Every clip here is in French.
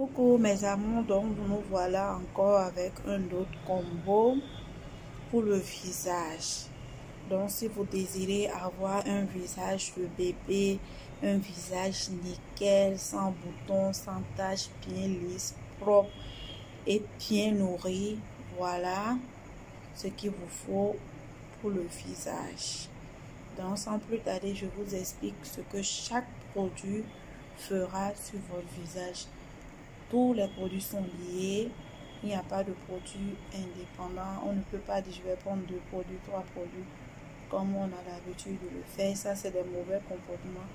Coucou mes amours, donc nous voilà encore avec un autre combo pour le visage. Donc si vous désirez avoir un visage de bébé, un visage nickel, sans boutons, sans taches, bien lisse, propre et bien nourri, voilà ce qu'il vous faut pour le visage. Donc sans plus tarder, je vous explique ce que chaque produit fera sur votre visage. Tous les produits sont liés, il n'y a pas de produits indépendants. On ne peut pas dire je vais prendre 2 produits, 3 produits comme on a l'habitude de le faire. Ça, c'est des mauvais comportements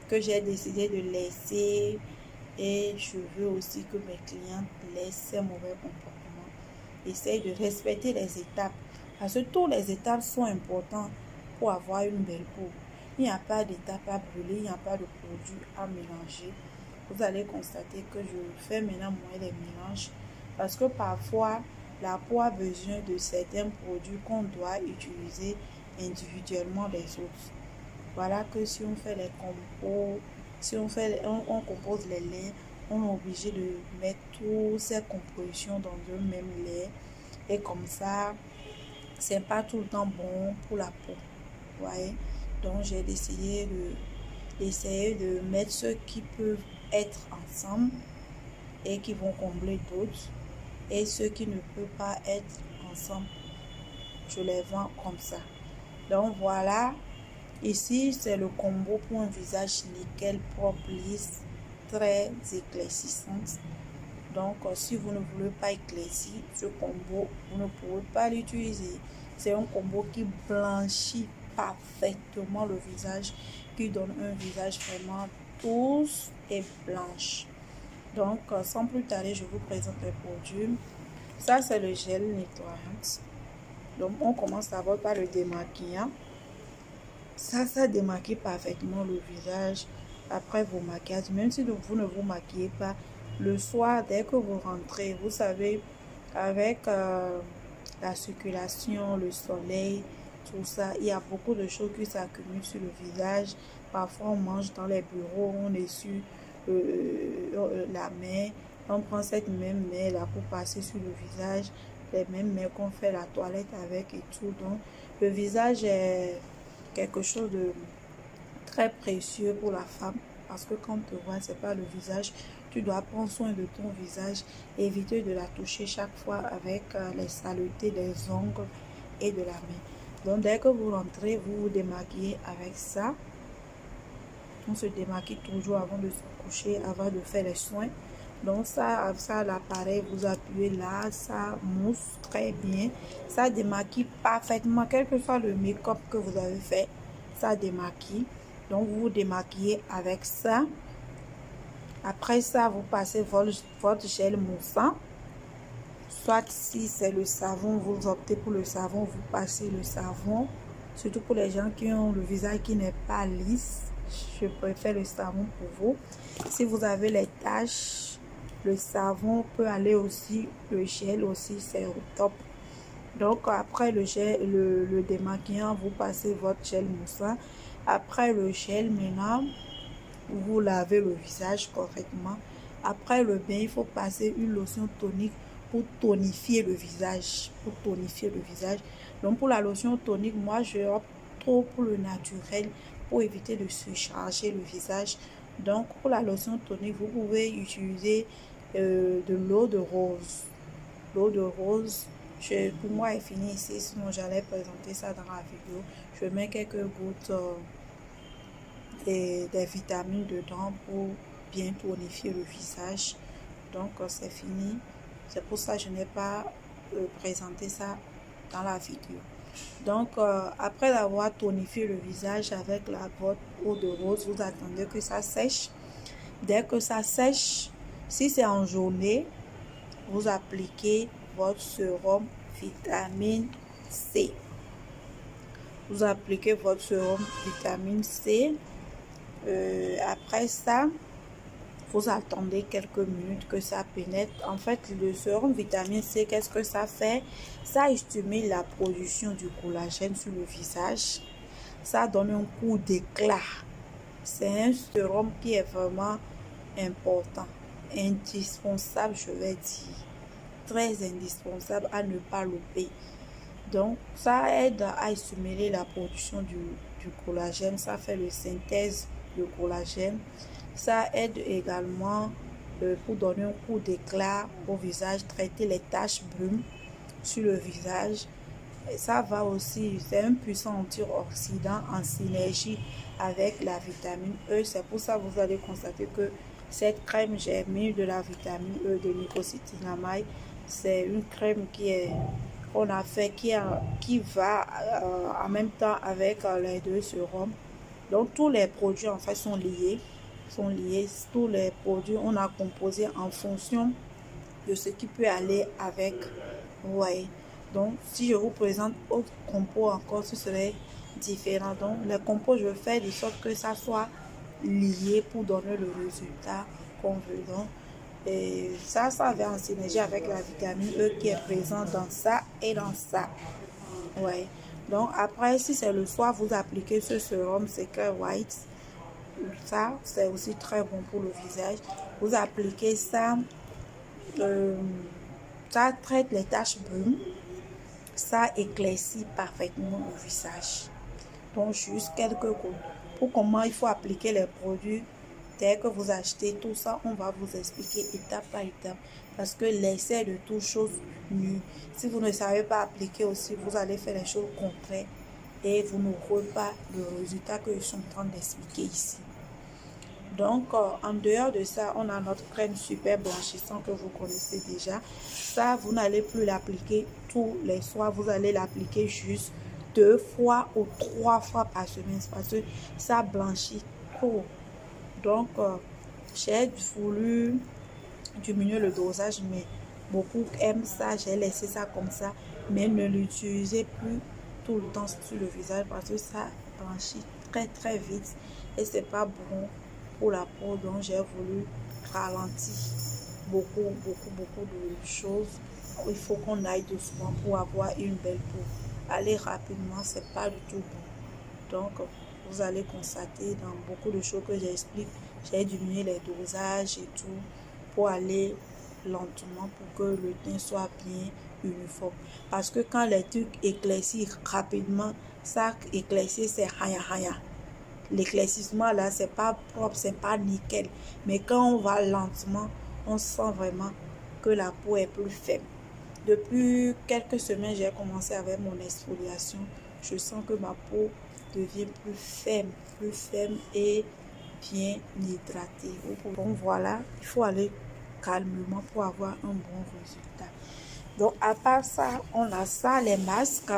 que j'ai décidé de laisser, et je veux aussi que mes clients laissent ces mauvais comportements. Essayez de respecter les étapes, parce que toutes les étapes sont importantes pour avoir une belle peau. Il n'y a pas d'étape à brûler, il n'y a pas de produit à mélanger. Vous allez constater que je fais maintenant moins les mélanges, parce que parfois la peau a besoin de certains produits qu'on doit utiliser individuellement des autres. Voilà que si on fait les compos, si on compose les laits, on est obligé de mettre toutes ces compositions dans un même lait, et comme ça c'est pas tout le temps bon pour la peau. Vous voyez, donc j'ai décidé d'essayer de mettre ceux qui peuvent être ensemble et qui vont combler d'autres, et ceux qui ne peuvent pas être ensemble, je les vends comme ça. Donc voilà, ici c'est le combo pour un visage nickel, propre, lisse, très éclaircissante. Donc si vous ne voulez pas éclaircir, ce combo vous ne pouvez pas l'utiliser. C'est un combo qui blanchit parfaitement le visage, qui donne un visage vraiment douce et blanche. Donc sans plus tarder, je vous présente les produits. Ça c'est le gel nettoyant. Donc on commence d'abord par le démaquillant. Ça démaquille parfaitement le visage après vos maquillages. Même si vous ne vous maquillez pas, le soir dès que vous rentrez, vous savez, avec la circulation, le soleil, tout ça, il y a beaucoup de choses qui s'accumulent sur le visage. Parfois on mange dans les bureaux, on essuie la main, on prend cette même main là pour passer sur le visage, les mêmes mains qu'on fait la toilette avec et tout. Donc le visage est quelque chose de très précieux pour la femme, parce que quand tu vois, c'est pas le visage, tu dois prendre soin de ton visage, éviter de la toucher chaque fois avec les saletés des ongles et de la main. Donc dès que vous rentrez, vous vous démaquillez avec ça. On se démaquille toujours avant de se coucher, avant de faire les soins. Donc ça l'appareil, vous appuyez là, ça mousse très bien, ça démaquille parfaitement, quel que soit le make-up que vous avez fait, ça démaquille. Donc vous vous démaquillez avec ça. Après ça, vous passez votre gel moussant, soit si c'est le savon, vous optez pour le savon, vous passez le savon, surtout pour les gens qui ont le visage qui n'est pas lisse, je préfère le savon pour vous. Si vous avez les taches, le savon peut aller aussi, le gel aussi, c'est au top. Donc après le gel, le démaquillant, vous passez votre gel moussant. Après le gel, maintenant vous lavez le visage correctement. Après le bain, il faut passer une lotion tonique pour tonifier le visage, Donc pour la lotion tonique, moi je opte trop pour le naturel pour éviter de surcharger le visage. Donc pour la lotion tonique, vous pouvez utiliser de l'eau de rose. L'eau de rose, pour moi, est fini ici, sinon j'allais présenter ça dans la vidéo. Je mets quelques gouttes des vitamines dedans pour bien tonifier le visage. Donc c'est fini. C'est pour ça que je n'ai pas présenté ça dans la vidéo. Donc après avoir tonifié le visage avec votre eau de rose, vous attendez que ça sèche. Dès que ça sèche, si c'est en journée, vous appliquez votre sérum vitamine C. Vous appliquez votre sérum vitamine C. Après ça, vous attendez quelques minutes que ça pénètre. En fait, le sérum vitamine C, qu'est-ce que ça fait? Ça stimule la production du collagène sur le visage. Ça donne un coup d'éclat. C'est un sérum qui est vraiment important. indispensable, je vais dire. Très indispensable à ne pas louper. Donc, ça aide à stimuler la production du collagène. Ça fait la synthèse de collagène. Ça aide également pour donner un coup d'éclat au visage, traiter les taches brunes sur le visage. Et ça va aussi, c'est un puissant antioxydant en synergie avec la vitamine E. C'est pour ça que vous allez constater que cette crème, j'ai mis de la vitamine E, de nicotinamide. C'est une crème qu'on a fait, qui va en même temps avec les deux sérums. Donc tous les produits en fait sont liés. Tous les produits on a composé en fonction de ce qui peut aller avec. Ouais. Donc si je vous présente autre compo encore, ce serait différent. Donc les compos, je fais de sorte que ça soit lié pour donner le résultat qu'on veut. Donc et ça va en synergie avec la vitamine E qui est présente dans ça et dans ça. Ouais. Donc après, si c'est le soir, vous appliquez ce sérum Secret White. Ça, c'est aussi très bon pour le visage. Vous appliquez ça. Ça traite les taches brunes. Ça éclaircit parfaitement le visage. Donc juste quelques gouttes. Pour comment il faut appliquer les produits. Dès que vous achetez tout ça, on va vous expliquer étape par étape. Parce que l'essai de toute chose nuit. Si vous ne savez pas appliquer aussi, vous allez faire les choses contraires. Et vous n'aurez pas le résultat que je suis en train d'expliquer ici. Donc, en dehors de ça, on a notre crème super blanchissante que vous connaissez déjà. Ça, vous n'allez plus l'appliquer tous les soirs. Vous allez l'appliquer juste 2 fois ou 3 fois par semaine. Parce que ça blanchit trop. Donc, j'ai voulu diminuer le dosage, mais beaucoup aiment ça. J'ai laissé ça comme ça, mais ne l'utilisez plus tout le temps sur le visage parce que ça blanchit très vite et c'est pas bon pour la peau. Donc, j'ai voulu ralentir beaucoup de choses. Il faut qu'on aille doucement pour avoir une belle peau. Aller rapidement, c'est pas du tout bon. Donc, vous allez constater dans beaucoup de choses que j'explique, j'ai diminué les dosages et tout pour aller lentement pour que le teint soit bien uniforme. Parce que quand les trucs éclaircissent rapidement, ça éclaircit c'est rien. L'éclaircissement là, c'est pas propre, c'est pas nickel. Mais quand on va lentement, on sent vraiment que la peau est plus ferme. Depuis quelques semaines, j'ai commencé avec mon exfoliation. Je sens que ma peau devient plus ferme et bien hydratée. Donc voilà, il faut aller calmement pour avoir un bon résultat. Donc à part ça, on a ça, les masques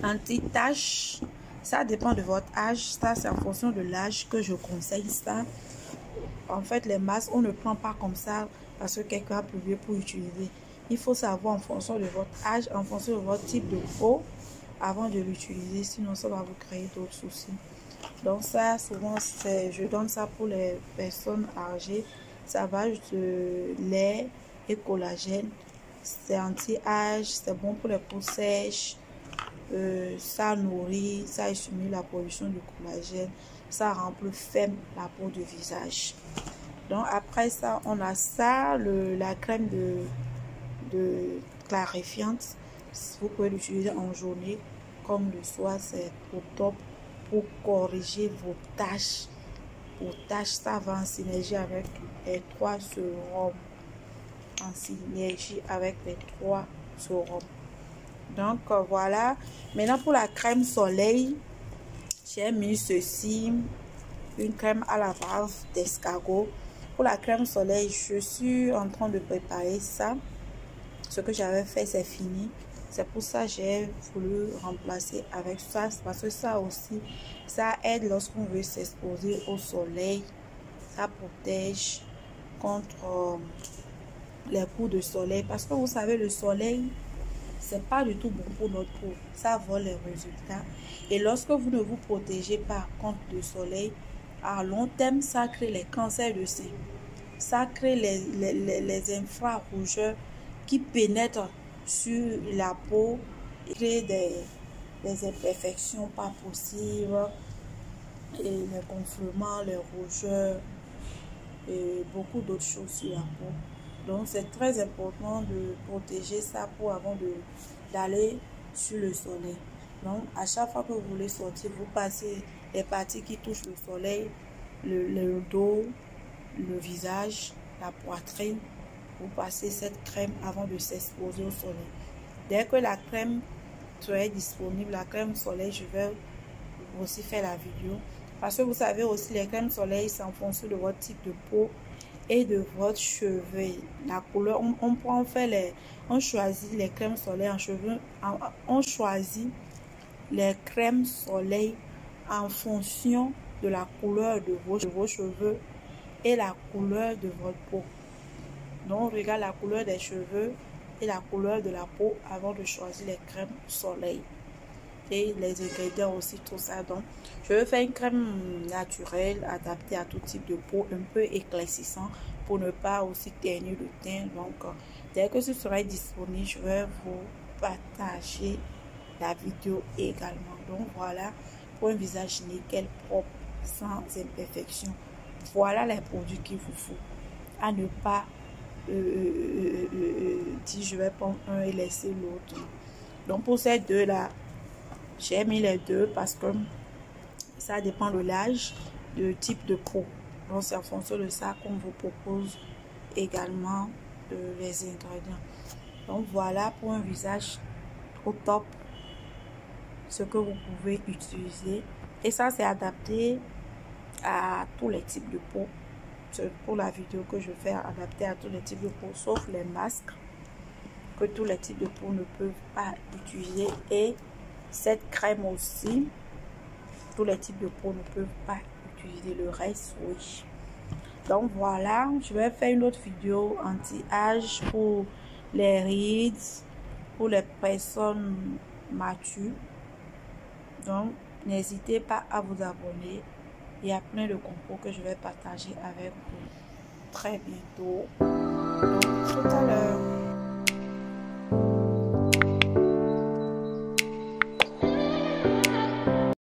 anti-taches. Ça dépend de votre âge. Ça, c'est en fonction de l'âge que je conseille ça. En fait, les masques, on ne prend pas comme ça parce que quelqu'un a publié pour utiliser. Il faut savoir en fonction de votre âge, en fonction de votre type de peau, avant de l'utiliser. Sinon, ça va vous créer d'autres soucis. Donc ça, souvent, je donne ça pour les personnes âgées. Ça va de lait et collagène. C'est anti-âge, c'est bon pour les peaux sèches. Ça nourrit, ça stimule la production du collagène. Ça rend plus ferme la peau du visage. Donc après ça, on a ça, la crème de clarifiante. Vous pouvez l'utiliser en journée comme le soir, c'est au top pour corriger vos taches. Vos taches, ça va en synergie avec les 3 sérums. En synergie avec les 3 sérums. Donc voilà. Maintenant pour la crème soleil, j'ai mis ceci, une crème à la base d'escargot. Pour la crème soleil, je suis en train de préparer ça. Ce que j'avais fait, c'est fini. C'est pour ça que j'ai voulu remplacer avec ça. Parce que ça aussi, ça aide lorsqu'on veut s'exposer au soleil. Ça protège contre les coups de soleil. Parce que vous savez, le soleil, c'est pas du tout bon pour notre peau. Ça vole les résultats. Et lorsque vous ne vous protégez pas contre le soleil, à long terme, ça crée les cancers de sein. Ça crée les infrarougeurs qui pénètrent sur la peau et créent des imperfections pas possibles, et les gonflements, les rougeurs. beaucoup d'autres choses sur la peau. Donc c'est très important de protéger sa peau avant d'aller sur le soleil. Donc à chaque fois que vous voulez sortir, vous passez les parties qui touchent le soleil, le dos, le visage, la poitrine. Vous passez cette crème avant de s'exposer au soleil. Dès que la crème sera disponible, la crème soleil, je vais aussi faire la vidéo. Parce que vous savez aussi, les crèmes soleil, c'est en fonction de votre type de peau et de votre cheveux. La couleur, on choisit les crèmes soleil en cheveux. On choisit les crèmes soleil en fonction de la couleur de vos cheveux et la couleur de votre peau. Donc, on regarde la couleur des cheveux et la couleur de la peau avant de choisir les crèmes soleil. Et les ingrédients aussi, tout ça. Donc, je vais faire une crème naturelle adaptée à tout type de peau, un peu éclaircissant pour ne pas aussi ternir le teint. Donc, dès que ce sera disponible, je vais vous partager la vidéo également. Donc, voilà, pour un visage nickel, propre, sans imperfection. Voilà les produits qu'il vous faut. À ne pas dire je vais prendre un et laisser l'autre. Donc, pour ces deux-là, j'ai mis les deux parce que ça dépend de l'âge, du type de peau. Donc, c'est en fonction de ça qu'on vous propose également les ingrédients. Donc, voilà pour un visage au top, ce que vous pouvez utiliser. Et ça, c'est adapté à tous les types de peau. C'est pour la vidéo que je fais, adapté à tous les types de peau, sauf les masques que tous les types de peau ne peuvent pas utiliser. Et cette crème aussi, tous les types de peau ne peuvent pas utiliser. Le reste, oui. Donc voilà, je vais faire une autre vidéo anti-âge pour les rides, pour les personnes matures. Donc n'hésitez pas à vous abonner. Il y a plein de compos que je vais partager avec vous très bientôt. Donc, tout à l'heure.